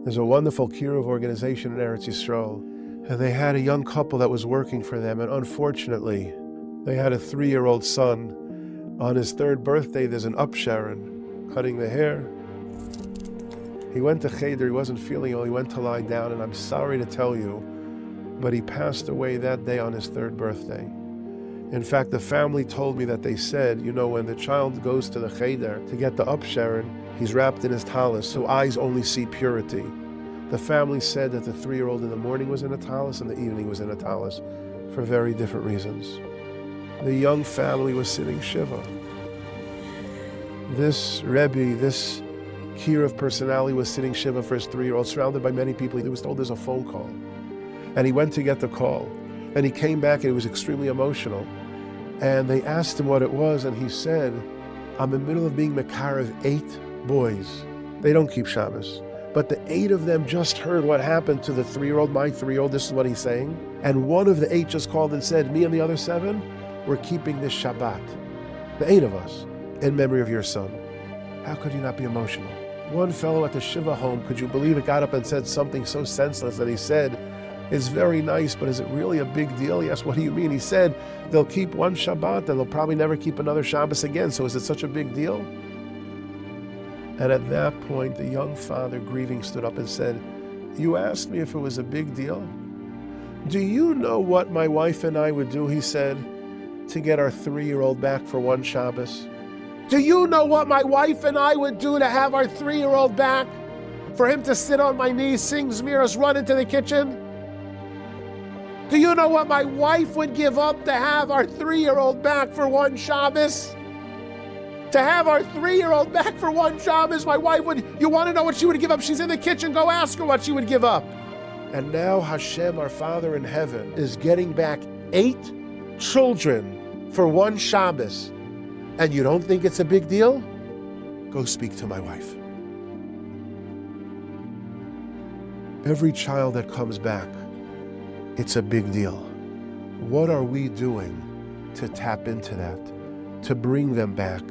There's a wonderful kiruv organization in Eretz Yisrael, and they had a young couple that was working for them, and unfortunately, they had a 3-year-old son. On his 3rd birthday, there's an upsharon, cutting the hair. He went to cheder, he wasn't feeling ill, he went to lie down, and I'm sorry to tell you, but he passed away that day on his 3rd birthday. In fact, the family told me that they said, you know, when the child goes to the cheder to get the upsharon, he's wrapped in his talis, so eyes only see purity. The family said that the 3-year-old in the morning was in a talis and the evening was in a talis for very different reasons. The young family was sitting shiva. This Rebbe, this kiruv personality was sitting shiva for his 3-year-old, surrounded by many people. He was told there's a phone call. And he went to get the call. And he came back and he was extremely emotional. And they asked him what it was, and he said, I'm in the middle of being mekarev 8 boys. They don't keep Shabbos. But the 8 of them just heard what happened to the 3-year-old, my 3-year-old, this is what he's saying. And one of the 8 just called and said, me and the other 7, we're keeping this Shabbat. The 8 of us, in memory of your son. How could you not be emotional? One fellow at the Shiva home, could you believe it, got up and said something so senseless that he said, it's very nice, but is it really a big deal? He asked, what do you mean? He said, they'll keep one Shabbat and they'll probably never keep another Shabbos again, so is it such a big deal? And at that point, the young father, grieving, stood up and said, you asked me if it was a big deal? Do you know what my wife and I would do, he said, to get our 3-year-old back for one Shabbos? Do you know what my wife and I would do to have our 3-year-old back? For him to sit on my knees, sing Zmiras, run into the kitchen? Do you know what my wife would give up to have our 3-year-old back for one Shabbos? To have our 3-year-old back for one Shabbos, my wife would, you want to know what she would give up? She's in the kitchen, go ask her what she would give up. And now Hashem, our Father in heaven, is getting back 8 children for one Shabbos. And you don't think it's a big deal? Go speak to my wife. Every child that comes back, it's a big deal. What are we doing to tap into that, to bring them back?